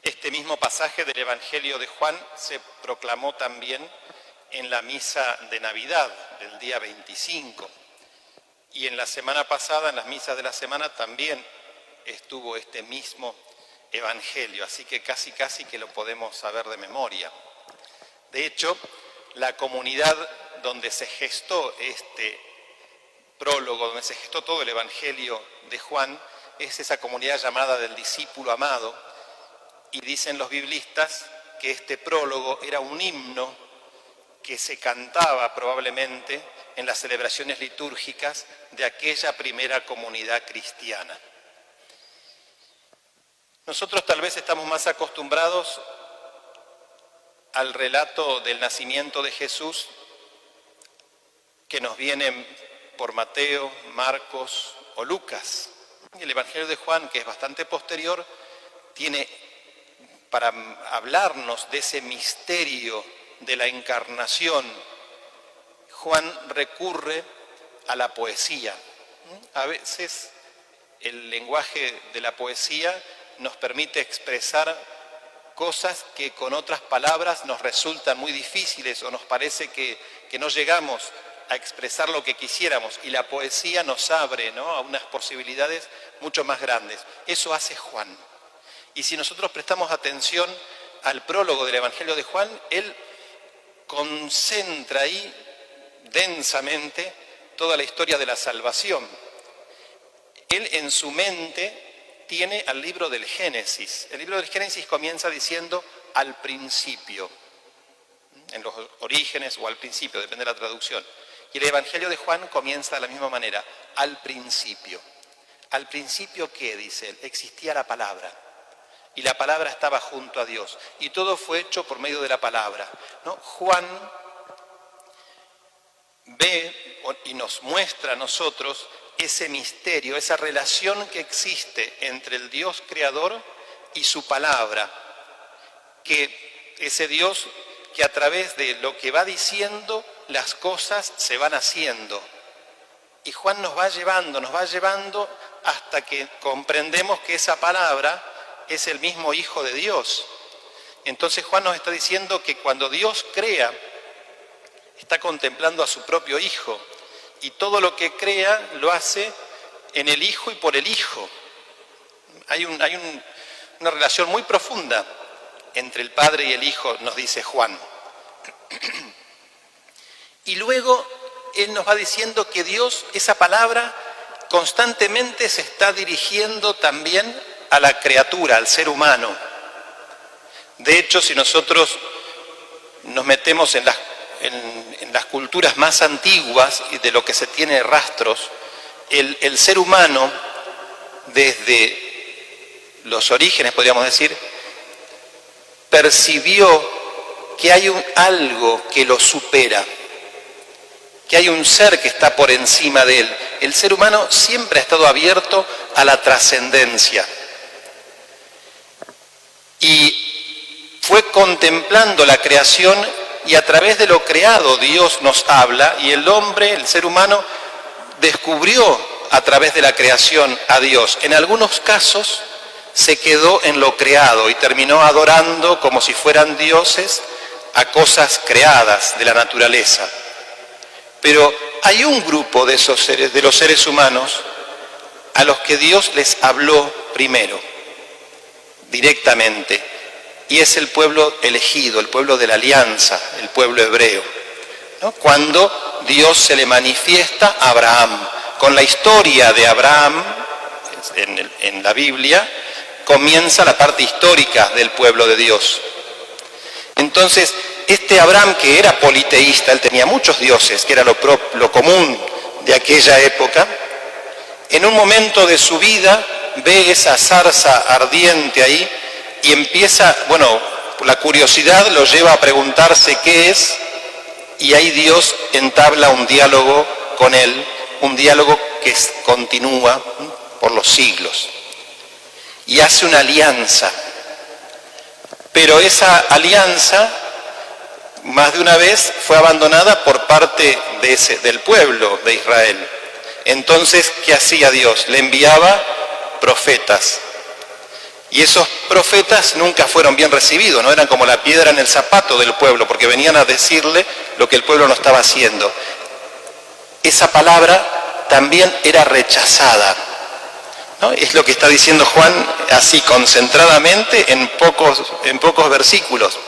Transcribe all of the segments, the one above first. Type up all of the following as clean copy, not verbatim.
Este mismo pasaje del Evangelio de Juan se proclamó también en la misa de Navidad del día 25. Y en la semana pasada, en las misas de la semana, también estuvo este mismo Evangelio, así que casi que lo podemos saber de memoria. De hecho, la comunidad donde se gestó este prólogo, donde se gestó todo el Evangelio de Juan, es esa comunidad llamada del discípulo amado, y dicen los biblistas que este prólogo era un himno que se cantaba probablemente en las celebraciones litúrgicas de aquella primera comunidad cristiana. Nosotros tal vez estamos más acostumbrados al relato del nacimiento de Jesús que nos viene por Mateo, Marcos o Lucas. Y el Evangelio de Juan, que es bastante posterior, tiene para hablarnos de ese misterio de la encarnación. Juan recurre a la poesía. A veces el lenguaje de la poesía nos permite expresar cosas que con otras palabras nos resultan muy difíciles o nos parece que no llegamos a expresar lo que quisiéramos, y la poesía nos abre, ¿no?, a unas posibilidades mucho más grandes. Eso hace Juan. Y si nosotros prestamos atención al prólogo del Evangelio de Juan, él concentra ahí densamente toda la historia de la salvación. Él en su mente tiene al libro del Génesis. El libro del Génesis comienza diciendo al principio, en los orígenes o al principio, depende de la traducción. Y el Evangelio de Juan comienza de la misma manera, al principio. ¿Al principio qué? Dice él, existía la palabra. Y la palabra estaba junto a Dios. Y todo fue hecho por medio de la palabra, ¿no? Juan ve y nos muestra a nosotros ese misterio, esa relación que existe entre el Dios creador y su palabra. Que ese Dios que a través de lo que va diciendo, las cosas se van haciendo. Y Juan nos va llevando hasta que comprendemos que esa palabra es el mismo Hijo de Dios. Entonces Juan nos está diciendo que cuando Dios crea, está contemplando a su propio Hijo, y todo lo que crea lo hace en el Hijo y por el Hijo. Hay una relación muy profunda entre el Padre y el Hijo, nos dice Juan. Y luego él nos va diciendo que Dios, esa palabra, constantemente se está dirigiendo también a la criatura, al ser humano. De hecho, si nosotros nos metemos en las culturas más antiguas y de lo que se tiene rastros, el ser humano, desde los orígenes, podríamos decir, percibió que hay algo que lo supera, que hay un ser que está por encima de él. El ser humano siempre ha estado abierto a la trascendencia. Y fue contemplando la creación, y a través de lo creado Dios nos habla, y el hombre, el ser humano, descubrió a través de la creación a Dios. En algunos casos se quedó en lo creado y terminó adorando como si fueran dioses a cosas creadas de la naturaleza. Pero hay un grupo de esos seres, de los seres humanos, a los que Dios les habló primero, directamente, y es el pueblo elegido, el pueblo de la alianza, el pueblo hebreo, ¿no? Cuando Dios se le manifiesta a Abraham, con la historia de Abraham en la Biblia, comienza la parte histórica del pueblo de Dios. Entonces, este Abraham, que era politeísta, él tenía muchos dioses, que era lo común de aquella época, en un momento de su vida ve esa zarza ardiente ahí y empieza, la curiosidad lo lleva a preguntarse qué es, y ahí Dios entabla un diálogo con él, un diálogo que continúa por los siglos, y hace una alianza. Pero esa alianza, más de una vez, fue abandonada por parte del pueblo de Israel. Entonces, ¿qué hacía Dios? Le enviaba profetas. Y esos profetas nunca fueron bien recibidos, no eran como la piedra en el zapato del pueblo, porque venían a decirle lo que el pueblo no estaba haciendo. Esa palabra también era rechazada, ¿no? Es lo que está diciendo Juan así concentradamente en pocos versículos.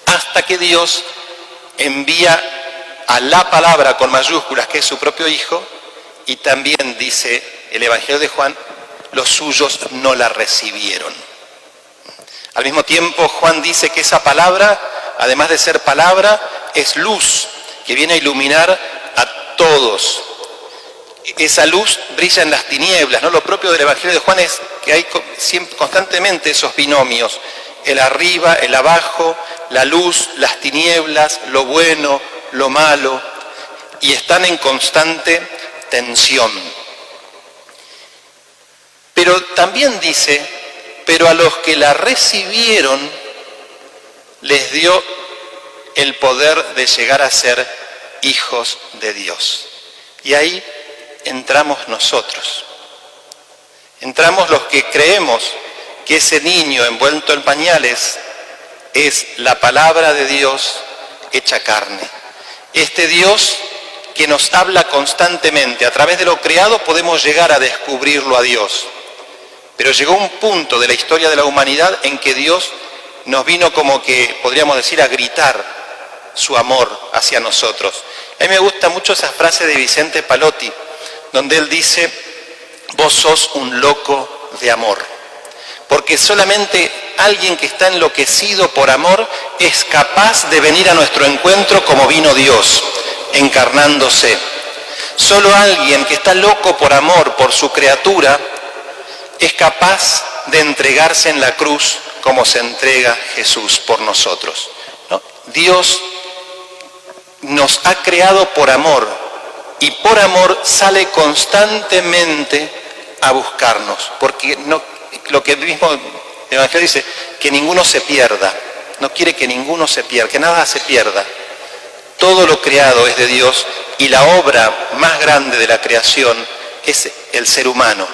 Hasta que Dios envía a la palabra con mayúsculas, que es su propio Hijo, y también dice el Evangelio de Juan, los suyos no la recibieron. Al mismo tiempo, Juan dice que esa palabra, además de ser palabra, es luz, que viene a iluminar a todos. Esa luz brilla en las tinieblas, ¿no? Lo propio del Evangelio de Juan es que hay constantemente esos binomios, el arriba, el abajo, la luz, las tinieblas, lo bueno, lo malo, y están en constante tensión. Pero también dice, pero a los que la recibieron les dio el poder de llegar a ser hijos de Dios. Y ahí entramos nosotros. Entramos los que creemos que ese niño envuelto en pañales es la palabra de Dios hecha carne. Este Dios que nos habla constantemente. A través de lo creado podemos llegar a descubrirlo a Dios. Pero llegó un punto de la historia de la humanidad en que Dios nos vino como que, podríamos decir, a gritar su amor hacia nosotros. A mí me gusta mucho esa frase de Vicente Palotti, donde él dice, vos sos un loco de amor. Porque solamente alguien que está enloquecido por amor es capaz de venir a nuestro encuentro como vino Dios, encarnándose. Solo alguien que está loco por amor, por su criatura, es capaz de entregarse en la cruz como se entrega Jesús por nosotros, ¿no? Dios nos ha creado por amor y por amor sale constantemente a buscarnos, porque no, lo que el mismo Evangelio dice, que ninguno se pierda, no quiere que ninguno se pierda, que nada se pierda. Todo lo creado es de Dios y la obra más grande de la creación es el ser humano.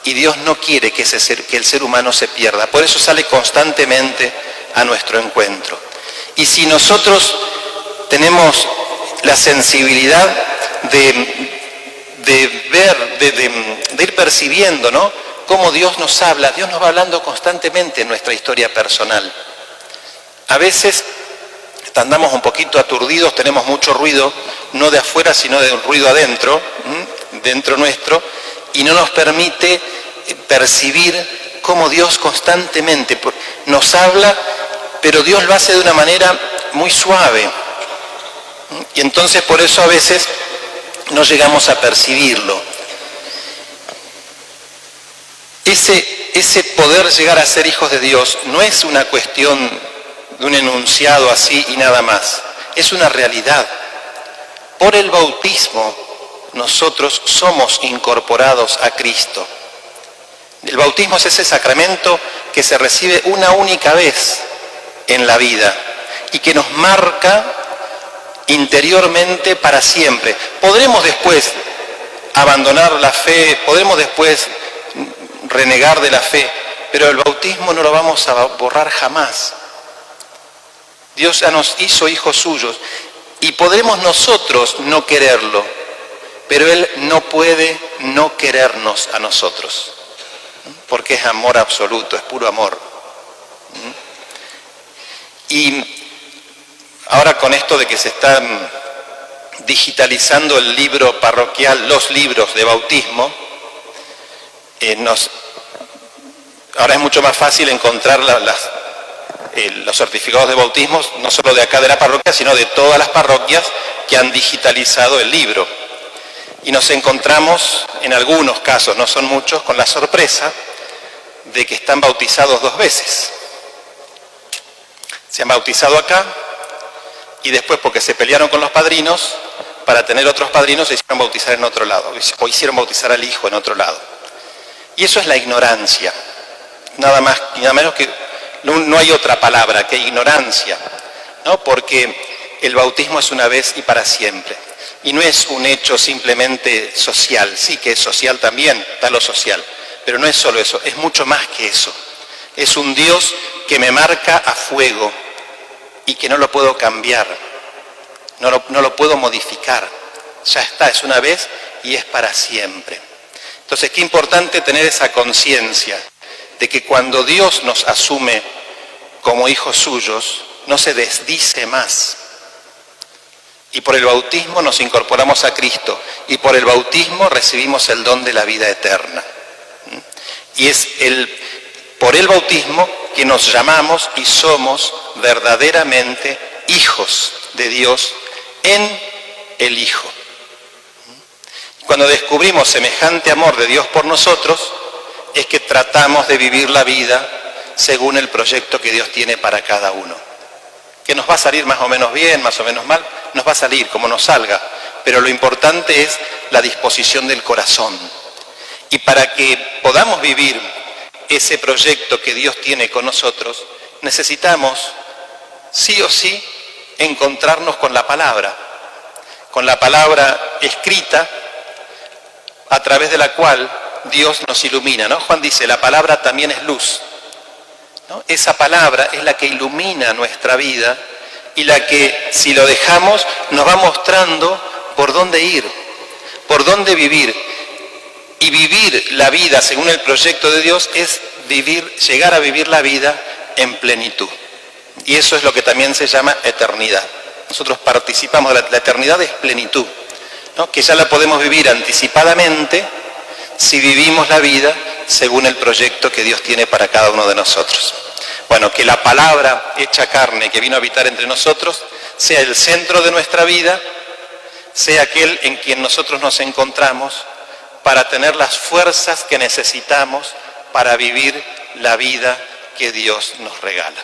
Y Dios no quiere que el ser humano se pierda. Por eso sale constantemente a nuestro encuentro. Y si nosotros tenemos la sensibilidad de ver, de ir percibiendo, ¿no?, cómo Dios nos habla, Dios nos va hablando constantemente en nuestra historia personal. A veces andamos un poquito aturdidos, tenemos mucho ruido, no de afuera, sino de un ruido adentro, dentro nuestro, y no nos permite percibir cómo Dios constantemente nos habla, pero Dios lo hace de una manera muy suave. Y entonces por eso a veces no llegamos a percibirlo. Ese poder llegar a ser hijos de Dios no es una cuestión de un enunciado así y nada más. Es una realidad. Por el bautismo nosotros somos incorporados a Cristo. El bautismo es ese sacramento que se recibe una única vez en la vida y que nos marca interiormente para siempre. Podremos después abandonar la fe, podremos después renegar de la fe, pero el bautismo no lo vamos a borrar jamás. Dios ya nos hizo hijos suyos y podremos nosotros no quererlo, pero Él no puede no querernos a nosotros, porque es amor absoluto, es puro amor. Y ahora con esto de que se están digitalizando el libro parroquial, los libros de bautismo, ahora es mucho más fácil encontrar los certificados de bautismo, no solo de acá de la parroquia, sino de todas las parroquias que han digitalizado el libro. Y nos encontramos, en algunos casos, no son muchos, con la sorpresa de que están bautizados 2 veces. Se han bautizado acá y después, porque se pelearon con los padrinos, para tener otros padrinos se hicieron bautizar en otro lado, o hicieron bautizar al hijo en otro lado. Y eso es la ignorancia, nada más y nada menos que, no hay otra palabra que ignorancia, ¿no? Porque el bautismo es una vez y para siempre. Y no es un hecho simplemente social, sí que es social también, está lo social, Pero no es solo eso, es mucho más que eso. Es un Dios que me marca a fuego y que no lo puedo cambiar, no lo puedo modificar. Ya está, es una vez y es para siempre. Entonces, qué importante tener esa conciencia de que cuando Dios nos asume como hijos suyos, no se desdice más. Y por el bautismo nos incorporamos a Cristo y por el bautismo recibimos el don de la vida eterna. Y es por el bautismo que nos llamamos y somos verdaderamente hijos de Dios en el Hijo. Cuando descubrimos semejante amor de Dios por nosotros, es que tratamos de vivir la vida según el proyecto que Dios tiene para cada uno. Que nos va a salir más o menos bien, más o menos mal, nos va a salir como nos salga, pero lo importante es la disposición del corazón. Y para que podamos vivir ese proyecto que Dios tiene con nosotros, necesitamos, sí o sí, encontrarnos con la palabra escrita, a través de la cual Dios nos ilumina, ¿no? Juan dice, la palabra también es luz, ¿no? Esa palabra es la que ilumina nuestra vida y la que, si lo dejamos, nos va mostrando por dónde ir, por dónde vivir. Y vivir la vida según el proyecto de Dios es llegar a vivir la vida en plenitud. Y eso es lo que también se llama eternidad. Nosotros participamos de la eternidad, es plenitud, ¿no? Que ya la podemos vivir anticipadamente si vivimos la vida según el proyecto que Dios tiene para cada uno de nosotros. Bueno, que la palabra hecha carne que vino a habitar entre nosotros sea el centro de nuestra vida, sea aquel en quien nosotros nos encontramos para tener las fuerzas que necesitamos para vivir la vida que Dios nos regala.